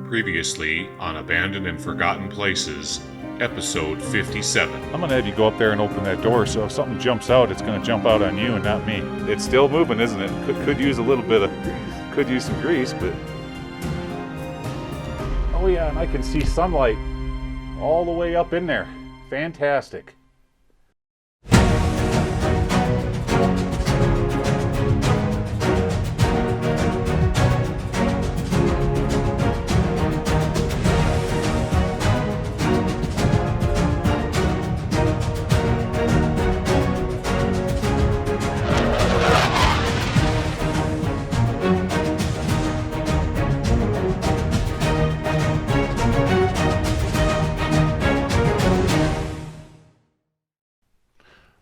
Previously on Abandoned and Forgotten Places, Episode 57. I'm going to have you go up there and open that door, so if something jumps out, it's going to jump out on you and not me. It's still moving, isn't it? Could use a little bit of, could use some grease, but... Oh yeah, and I can see sunlight all the way up in there. Fantastic.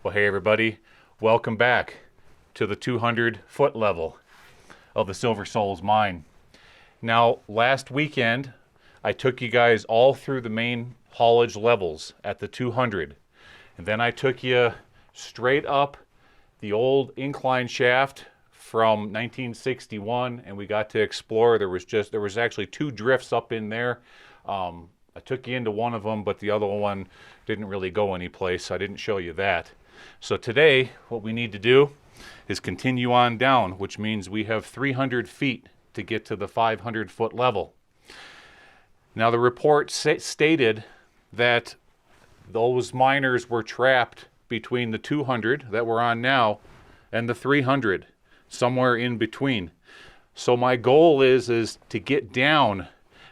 Well, hey everybody, welcome back to the 200-foot level of the Silver Souls mine. Now, last weekend, I took you guys all through the main haulage levels at the 200. And then I took you straight up the old incline shaft from 1961, and we got to explore. There was actually two drifts up in there. I took you into one of them, but the other one didn't really go anyplace, so I didn't show you that. So today, what we need to do is continue on down, which means we have 300 feet to get to the 500-foot level. Now, the report stated that those miners were trapped between the 200 that we're on now and the 300, somewhere in between. So my goal is to get down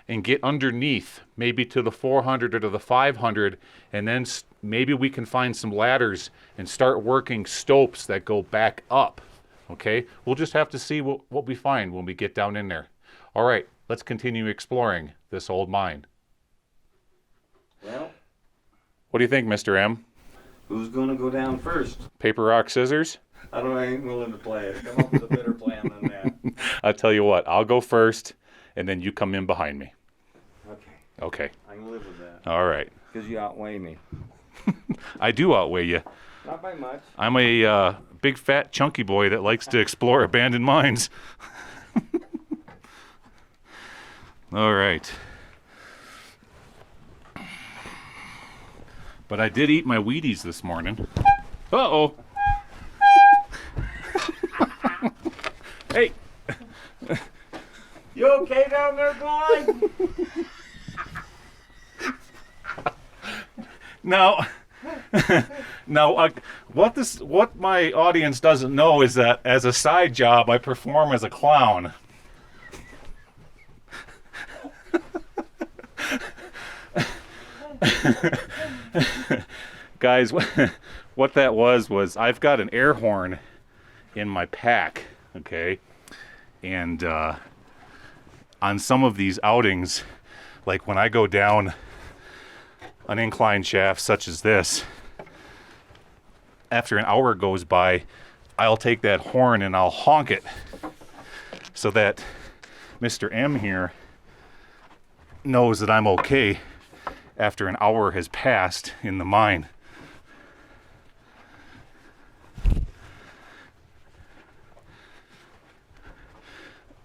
and get underneath, maybe to the 400 or to the 500, and then maybe we can find some ladders and start working stopes that go back up, okay? We'll just have to see what we find when we get down in there. All right, let's continue exploring this old mine. Well, what do you think, Mr. M? who's going to go down first? Paper, rock, scissors? I ain't willing to play it. Come up with a better plan than that. I'll tell you what, I'll go first, and then you come in behind me. Okay, Okay, I can live with that. all right. Because you outweigh me. I do outweigh you. Not by much. I'm a big, fat, chunky boy that likes to explore abandoned mines. All right. But I did eat my Wheaties this morning. Uh-oh. Hey. You okay down there, Gly? Now, what my audience doesn't know is that as a side job, I perform as a clown. Guys, what that was I've got an air horn in my pack, okay? And on some of these outings, like when I go down an incline shaft such as this, after an hour goes by, I'll take that horn and I'll honk it so that Mr. M here knows that I'm okay after an hour has passed in the mine.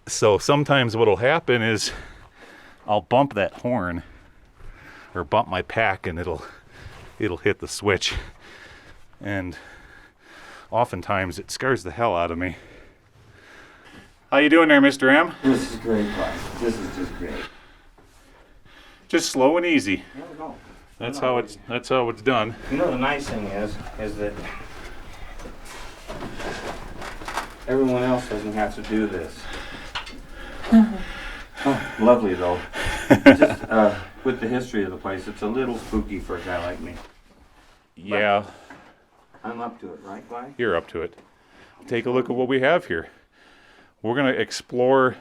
So sometimes what'll happen is I'll bump that horn or bump my pack and it'll hit the switch, and oftentimes it scares the hell out of me. How you doing there, Mr. M? This is great, Gly. This is just great. Just slow and easy. There we go. That's how it's done. You know, the nice thing is that everyone else doesn't have to do this. Oh, lovely though. Just with the history of the place, it's a little spooky for a guy like me. Yeah, I'm up to it, right, Gly? you're up to it. Take a look at what we have here. We're gonna explore.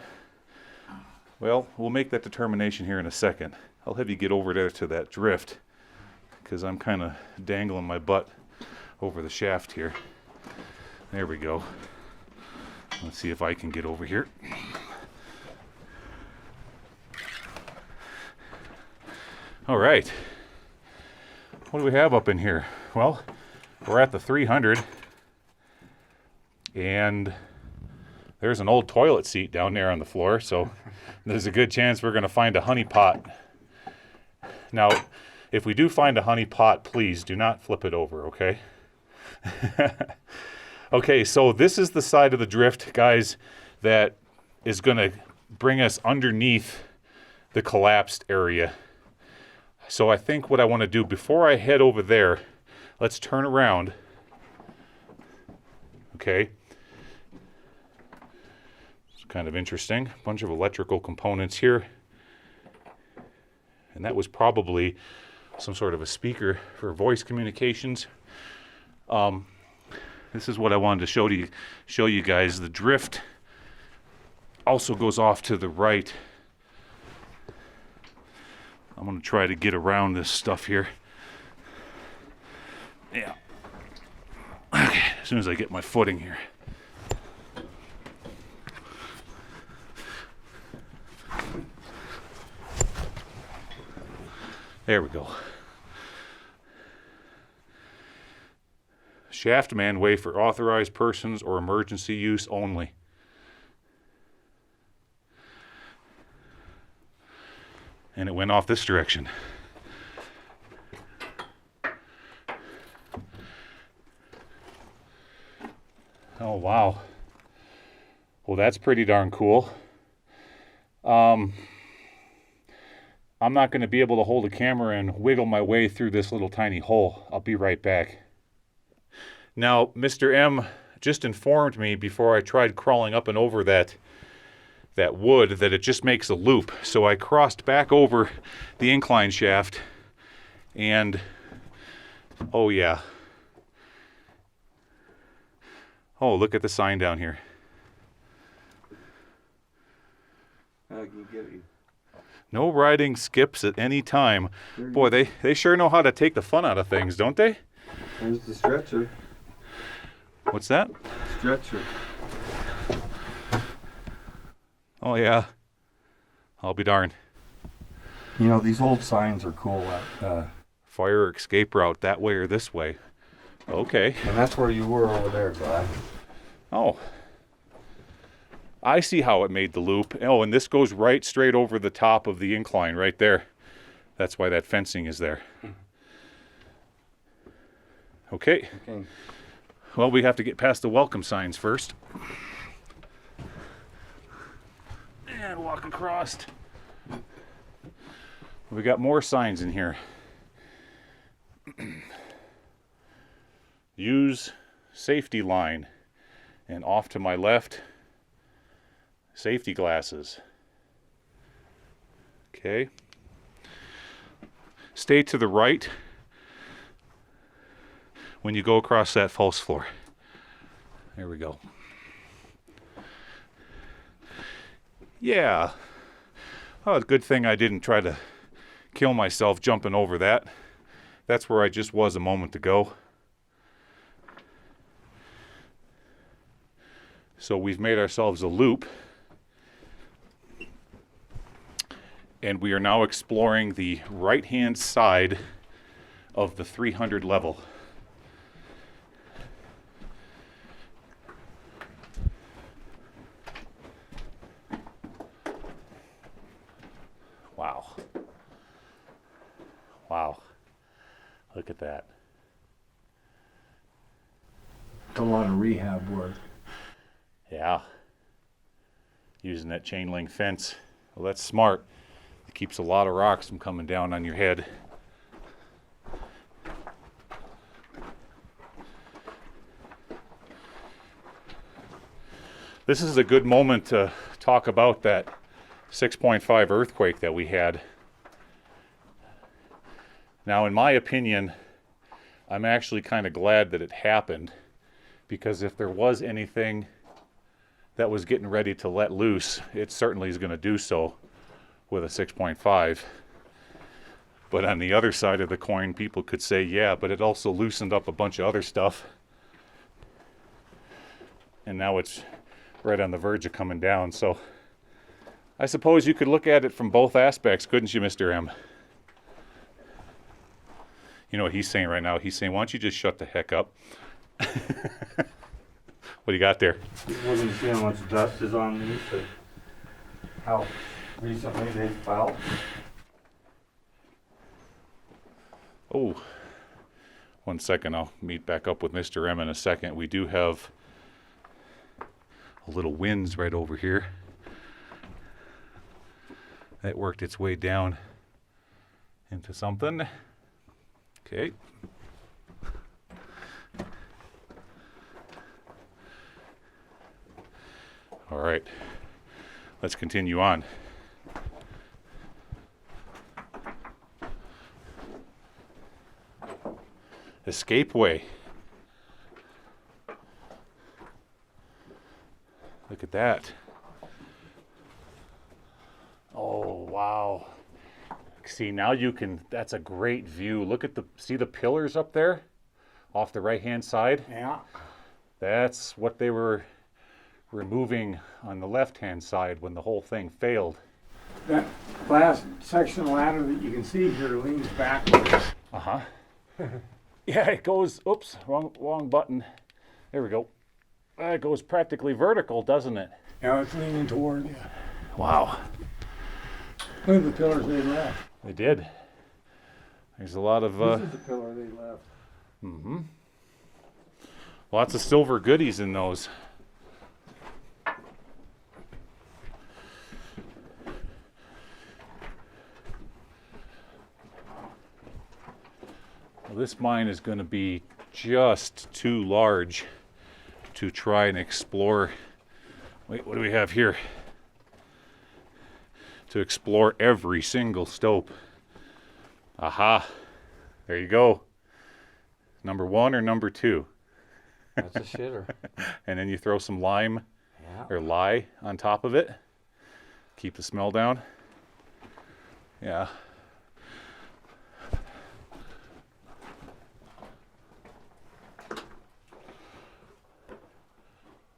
Well, we'll make that determination here in a second. I'll have you get over there to that drift because I'm kind of dangling my butt over the shaft here. There we go. Let's see if I can get over here. All right. What do we have up in here? Well, we're at the 300, and There's an old toilet seat down there on the floor, so there's a good chance we're going to find a honey pot. Now, if we do find a honey pot, please do not flip it over, okay? Okay, so this is the side of the drift, guys, that is going to bring us underneath the collapsed area. So I think what I want to do before I head over there, let's turn around. Okay. It's kind of interesting. A bunch of electrical components here. And that was probably some sort of a speaker for voice communications. This is what I wanted to show you guys. The drift also goes off to the right. I'm going to try to get around this stuff here. Yeah. Okay, as soon as I get my footing here. There we go. Shaft manway for authorized persons or emergency use only. And it went off this direction. Oh, wow. Well, that's pretty darn cool. I'm not going to be able to hold a camera and wiggle my way through this little tiny hole. I'll be right back. Now, Mr. M just informed me before I tried crawling up and over that wood that it just makes a loop. So I crossed back over the incline shaft and, oh yeah. Oh, look at the sign down here. No riding skips at any time. Boy, they sure know how to take the fun out of things, don't they? There's the stretcher. What's that? Stretcher. Oh, yeah. I'll be darned. You know, these old signs are cool. Fire escape route that way or this way. Okay. And that's where you were over there, Gly. Oh. I see how it made the loop. Oh, and this goes right straight over the top of the incline right there. That's why that fencing is there. Okay. Well, we have to get past the welcome signs first. And walk across. We got more signs in here. Use safety line. And off to my left, safety glasses. Okay. Stay to the right when you go across that false floor. There we go. Yeah. Oh, it's a good thing I didn't try to kill myself jumping over that. That's where I just was a moment ago. So we've made ourselves a loop. And we are now exploring the right-hand side of the 300 level. Wow. Wow. Look at that. A lot of rehab work. Yeah. Using that chain link fence. Well, that's smart. It keeps a lot of rocks from coming down on your head. This is a good moment to talk about that 6.5 earthquake that we had. Now, in my opinion, I'm actually kind of glad that it happened, because if there was anything that was getting ready to let loose, it certainly is going to do so with a 6.5. But on the other side of the coin, people could say, yeah, but it also loosened up a bunch of other stuff. And now it's right on the verge of coming down. So I suppose you could look at it from both aspects, couldn't you, Mr. M? You know what he's saying right now? He's saying, why don't you just shut the heck up? What do you got there? You wouldn't see how much dust is on these, but how recently they fell. Oh, 1 second. I'll meet back up with Mr. M in a second. We do have a little winds right over here. That worked its way down into something. Okay. All right. Let's continue on. Escapeway. Look at that. Oh, wow. See, now you can, that's a great view. Look at see the pillars up there off the right-hand side? Yeah. That's what they were removing on the left-hand side when the whole thing failed. That last section ladder that you can see here leans backwards. Uh-huh. Yeah, it goes, oops, wrong button. There we go. It goes practically vertical, doesn't it? Now it's leaning toward you. Wow. Look at the pillars they left. They did. There's a lot of, This is the pillar they left. mm-hmm. Lots of silver goodies in those. Well, this mine is going to be just too large to try and explore. Wait, what do we have here? To explore every single stope. Aha. There you go. Number 1 or number 2? That's a shitter. And then you throw some lime Yeah. or lye on top of it. Keep the smell down. Yeah.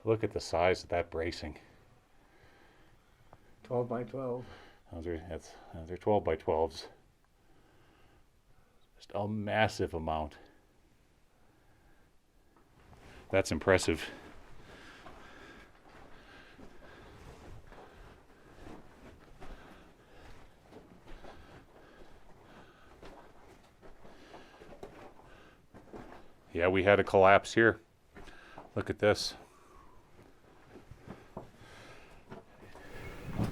Look at the size of that bracing. 12 by 12. Those are 12 by 12s. Just a massive amount. That's impressive. Yeah, we had a collapse here. Look at this.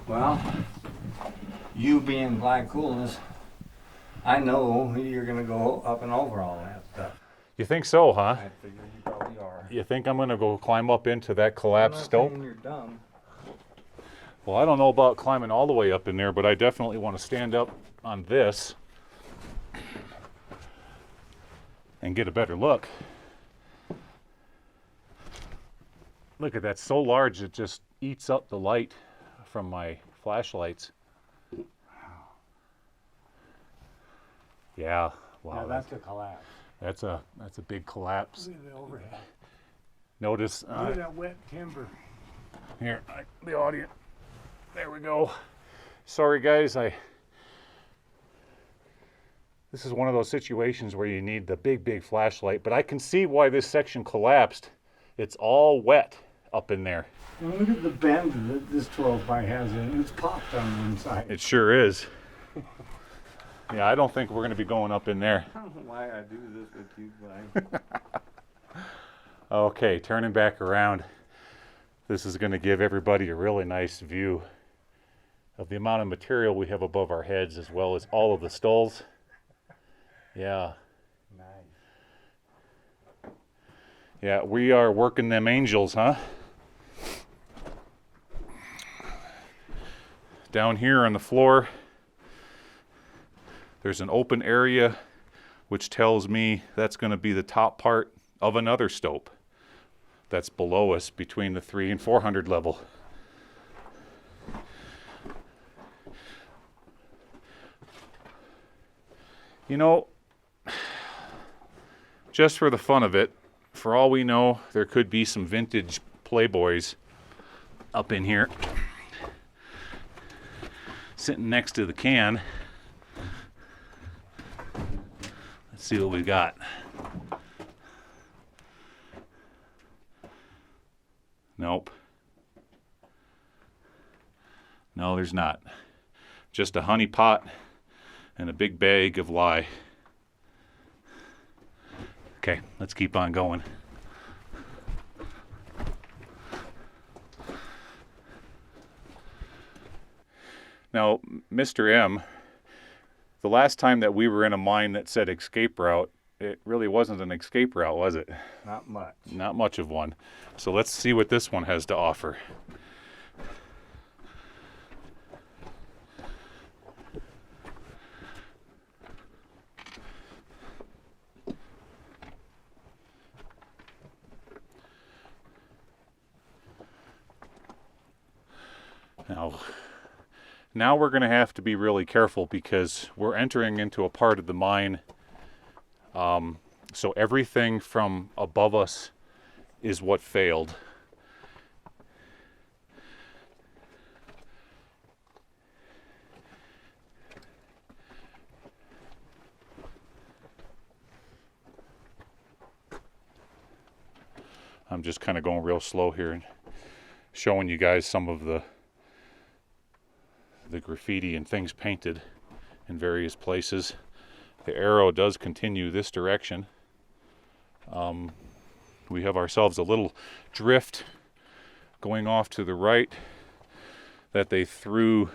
Well, you being Gly Coolness, I know you're going to go up and over all that stuff. You think so, huh? I figure you probably are. You think I'm going to go climb up into that collapsed stope? You're dumb. Well, I don't know about climbing all the way up in there, but I definitely want to stand up on this and get a better look. Look at that, so large it just eats up the light from my flashlights. Yeah, wow. Yeah, that's a collapse. That's a big collapse. Look at the overhead. Notice Look at that wet timber. here, the audience. There we go. Sorry guys, this is one of those situations where you need the big flashlight, but I can see why this section collapsed. It's all wet up in there. Now look at the bend that this 12 by has in it. It's popped on one side. It sure is. Yeah, I don't think we're going to be going up in there. I don't know why I do this with you, Gly. Okay, turning back around. This is going to give everybody a really nice view of the amount of material we have above our heads, as well as all of the stalls. Yeah. Nice. Yeah, we are working them angels, huh? Down here on the floor, there's an open area which tells me that's going to be the top part of another stope that's below us between the 300 and 400 level. You know, just for the fun of it, for all we know, there could be some vintage Playboys up in here sitting next to the can. Let's see what we got. Nope. No, there's not. Just a honey pot and a big bag of lye. Okay, let's keep on going. Now, Mr. M, the last time that we were in a mine that said escape route, it really wasn't an escape route, was it? Not much. Not much of one. So let's see what this one has to offer. Now we're going to have to be really careful because we're entering into a part of the mine. So everything from above us is what failed. I'm just kind of going real slow here and showing you guys some of the graffiti and things painted in various places. The arrow does continue this direction. We have ourselves a little drift going off to the right that they threw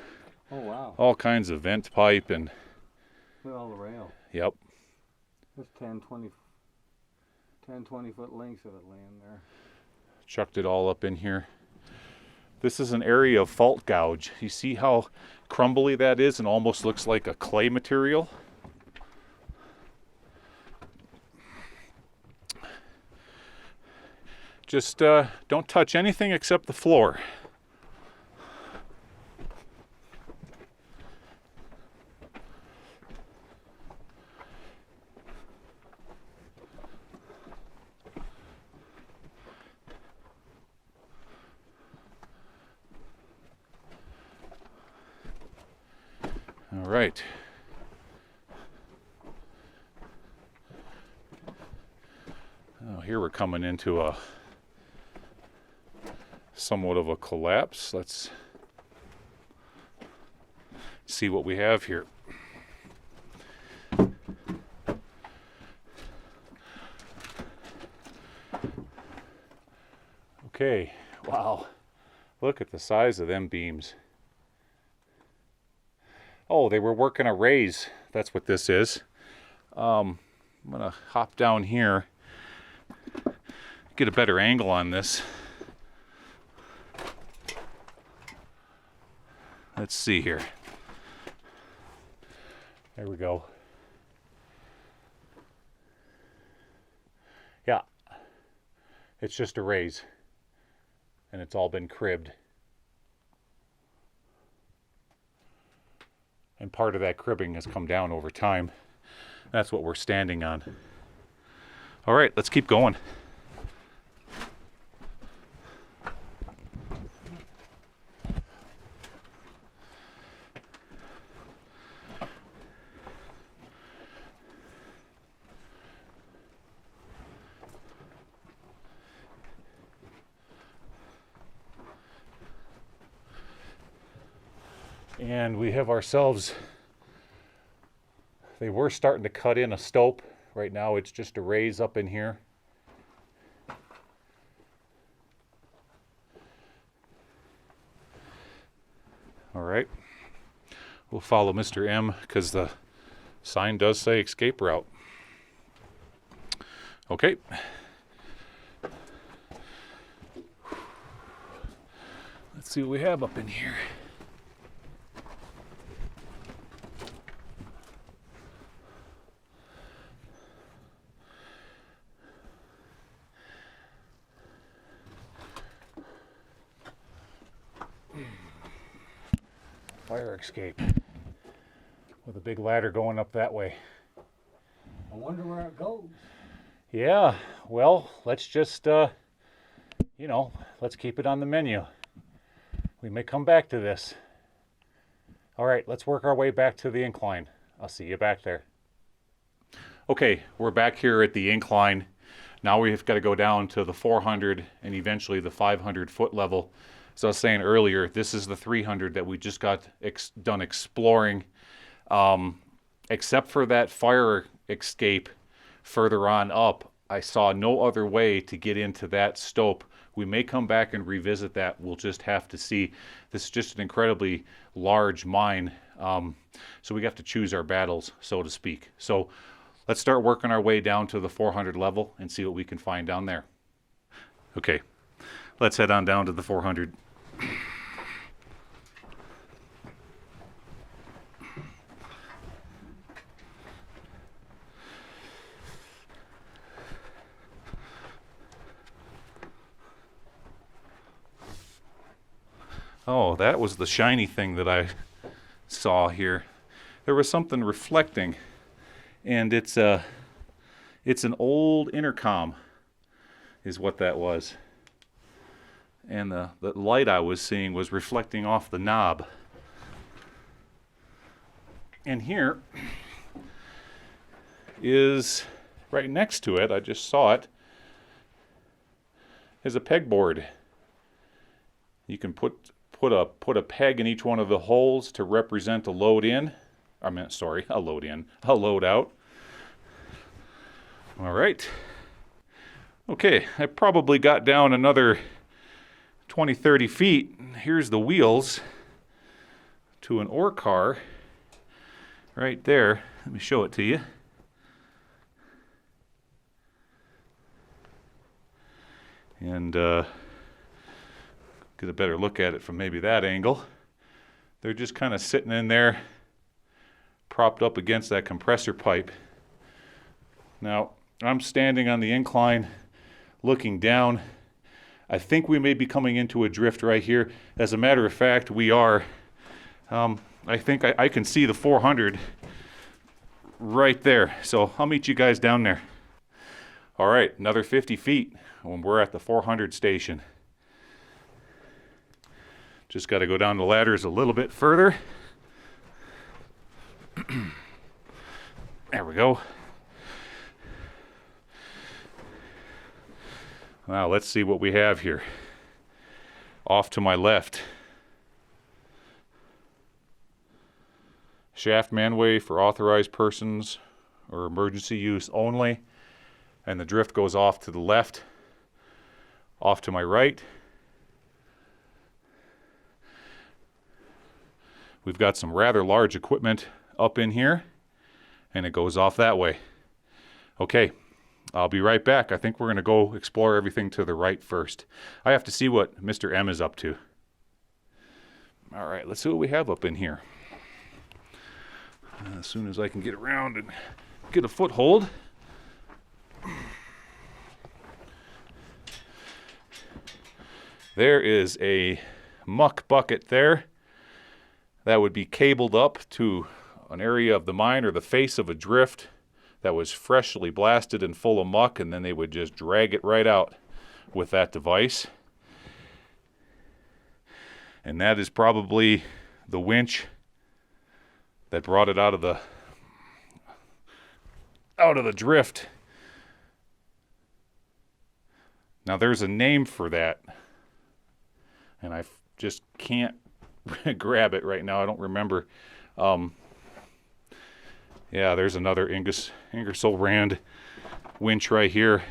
Oh, wow. all kinds of vent pipe and Look at all the rail. yep. There's 20 foot lengths of it laying there. Chucked it all up in here. This is an area of fault gouge. You see how crumbly that is and almost looks like a clay material? Just don't touch anything except the floor. All right. Oh, here we're coming into a somewhat of a collapse. Let's see what we have here. Okay, wow. Look at the size of them beams. Oh, they were working a raise. That's what this is. I'm gonna hop down here, get a better angle on this. Let's see here. There we go. Yeah, it's just a raise, and it's all been cribbed. And part of that cribbing has come down over time. That's what we're standing on. All right, let's keep going. And we have ourselves, they were starting to cut in a stope. Right now it's just a raise up in here. All right, we'll follow Mr. M because the sign does say escape route. Okay. Let's see what we have up in here. Fire escape with a big ladder going up that way. I wonder where it goes. Yeah, well, let's just, let's keep it on the menu. We may come back to this. All right, let's work our way back to the incline. I'll see you back there. Okay, we're back here at the incline. Now we've got to go down to the 400 and eventually the 500 foot level. So I was saying earlier, this is the 300 that we just got done exploring. Except for that fire escape further on up, I saw no other way to get into that stope. We may come back and revisit that. We'll just have to see. This is just an incredibly large mine. So we have to choose our battles, so to speak. So let's start working our way down to the 400 level and see what we can find down there. Okay, let's head on down to the 400. Oh, that was the shiny thing that I saw here. There was something reflecting, and it's an old intercom is what that was. And the light I was seeing was reflecting off the knob. And here is, right next to it, I just saw it, is a pegboard. You can put a peg in each one of the holes to represent a load in. A load in, a load out. All right. Okay, I probably got down another 20, 30 feet. Here's the wheels to an ore car right there. Let me show it to you. And get a better look at it from maybe that angle. They're just kind of sitting in there, propped up against that compressor pipe. Now, I'm standing on the incline, looking down. I think we may be coming into a drift right here. As a matter of fact, we are. I think I can see the 400 right there. So I'll meet you guys down there. All right, another 50 feet when we're at the 400 station. Just got to go down the ladders a little bit further. There we go. Now let's see what we have here. Off to my left. Shaft manway for authorized persons or emergency use only. And the drift goes off to the left. Off to my right. We've got some rather large equipment up in here, and it goes off that way. Okay, I'll be right back. I think we're going to go explore everything to the right first. I have to see what Mr. M is up to. All right, let's see what we have up in here. As soon as I can get around and get a foothold. There is a muck bucket there. That would be cabled up to an area of the mine or the face of a drift that was freshly blasted and full of muck, and then they would just drag it right out with that device. And that is probably the winch that brought it out of the drift. Now there's a name for that, and I just can't grab it right now. I don't remember. Yeah, there's another Ingersoll Rand winch right here.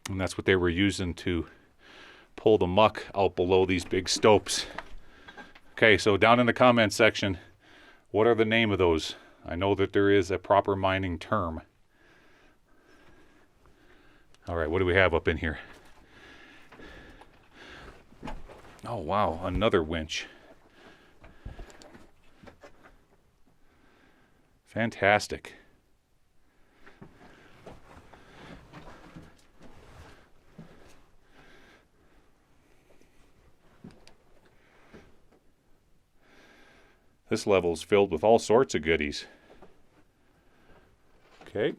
And that's what they were using to pull the muck out below these big stopes. Okay, so down in the comment section, what are the name of those? I know that there is a proper mining term. All right, what do we have up in here? Oh, wow, another winch. Fantastic. This level is filled with all sorts of goodies. Okay.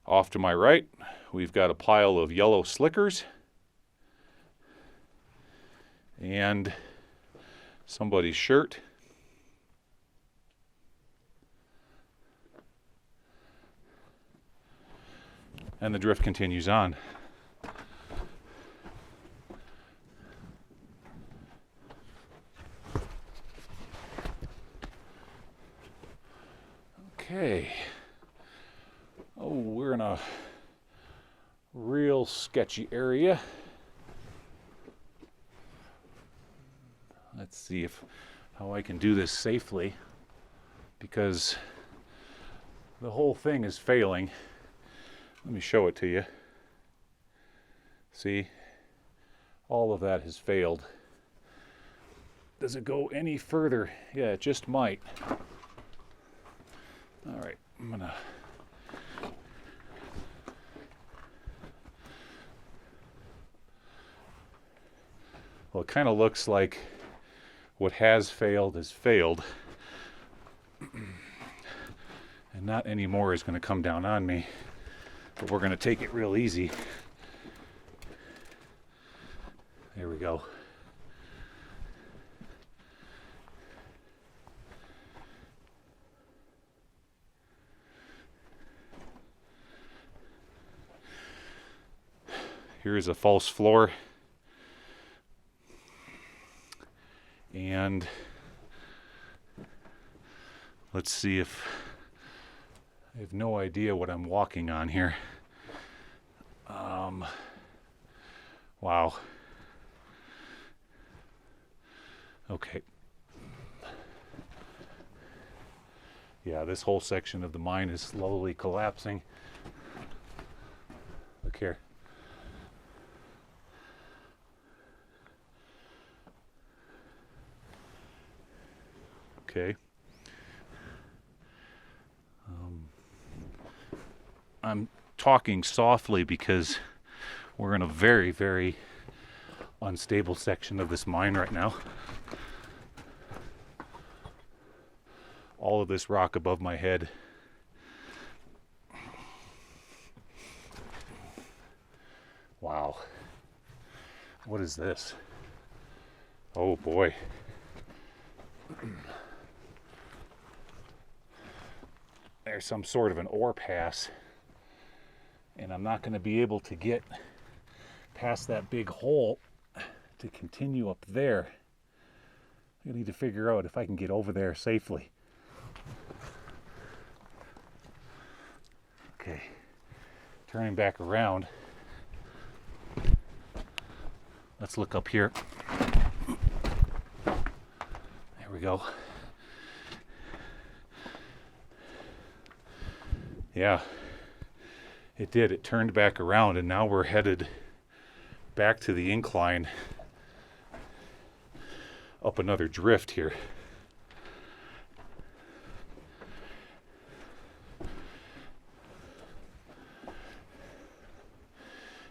Off to my right, we've got a pile of yellow slickers. And somebody's shirt. And the drift continues on. Okay. Oh, we're in a real sketchy area. Let's see how I can do this safely, because the whole thing is failing. Let me show it to you. See, all of that has failed. Does it go any further? Yeah, it just might. All right, I'm gonna well, it kind of looks like what has failed has failed, and not anymore is going to come down on me, but we're going to take it real easy. There we go. Here is a false floor. And let's see if I have no idea what I'm walking on here. Wow. Okay. Yeah, this whole section of the mine is slowly collapsing. Look here. Okay. I'm talking softly because we're in a very, very unstable section of this mine right now. All of this rock above my head. Wow. What is this? Oh boy. There's some sort of an ore pass, and I'm not going to be able to get past that big hole to continue up there. I need to figure out if I can get over there safely. Okay, turning back around. Let's look up here. There we go. Yeah, it did. It turned back around, and now we're headed back to the incline up another drift here.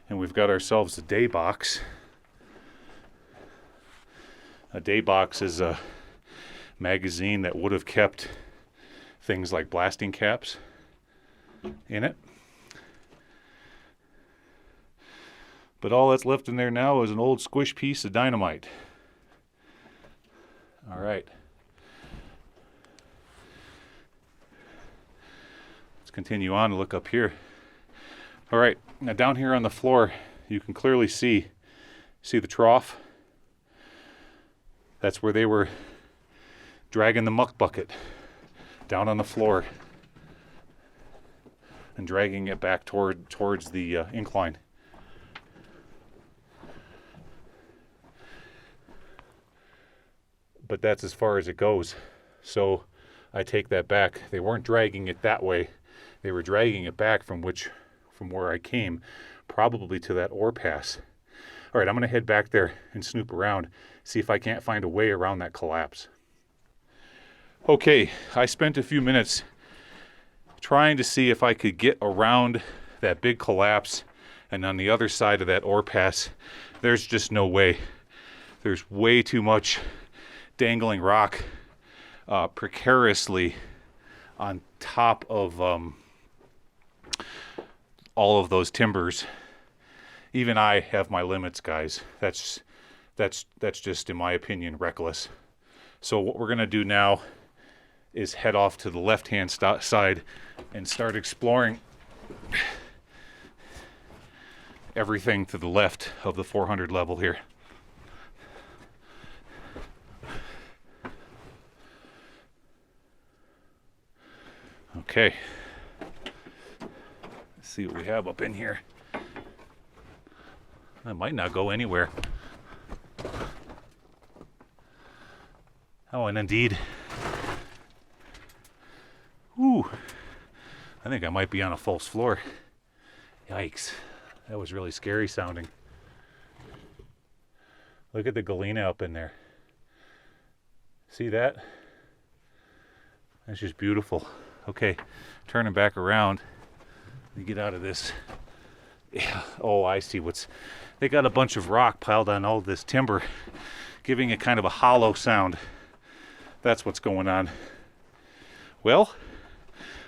And we've got ourselves a day box. A day box is a magazine that would have kept things like blasting caps in it. But all that's left in there now is an old squish piece of dynamite. All right. Let's continue on and look up here. All right, now down here on the floor, you can clearly see the trough. That's where they were dragging the muck bucket down on the floor and dragging it back towards the incline. But that's as far as it goes. So I take that back. They weren't dragging it that way. They were dragging it back from where I came, probably to that ore pass. All right, I'm gonna head back there and snoop around, see if I can't find a way around that collapse. Okay, I spent a few minutes trying to see if I could get around that big collapse, and on the other side of that ore pass, there's just no way. There's way too much dangling rock precariously on top of all of those timbers. Even I have my limits, guys. That's just, in my opinion, reckless. So what we're gonna do now is head off to the left-hand side and start exploring everything to the left of the 400 level here. Okay. Let's see what we have up in here. I might not go anywhere. Oh, and indeed. Ooh. I think I might be on a false floor. Yikes. That was really scary sounding. Look at the galena up in there. See that? That's just beautiful. Okay, turning back around. Let me get out of this. Yeah. Oh, I see what's... They got a bunch of rock piled on all this timber, giving it kind of a hollow sound. That's what's going on. Well,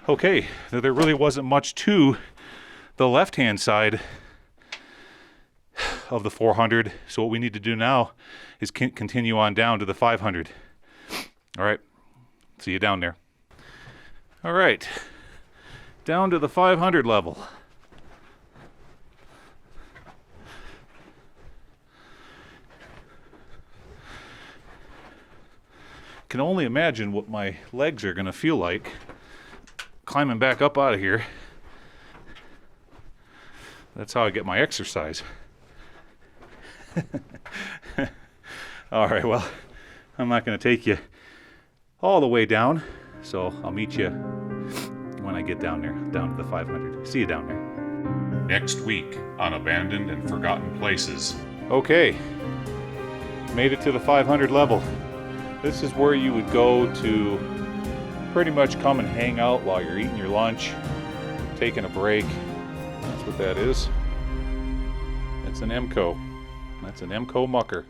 okay, there really wasn't much to the left-hand side of the 400, so what we need to do now is continue on down to the 500. All right, see you down there. All right, down to the 500 level. Can only imagine what my legs are gonna feel like climbing back up out of here. That's how I get my exercise. All right, well, I'm not gonna take you all the way down, so I'll meet you when I get down there, down to the 500. See you down there. Next week on Abandoned and Forgotten Places. Okay, made it to the 500 level. This is where you would go to pretty much come and hang out while you're eating your lunch, taking a break. That's what that is. It's an MCO. That's an MCO mucker.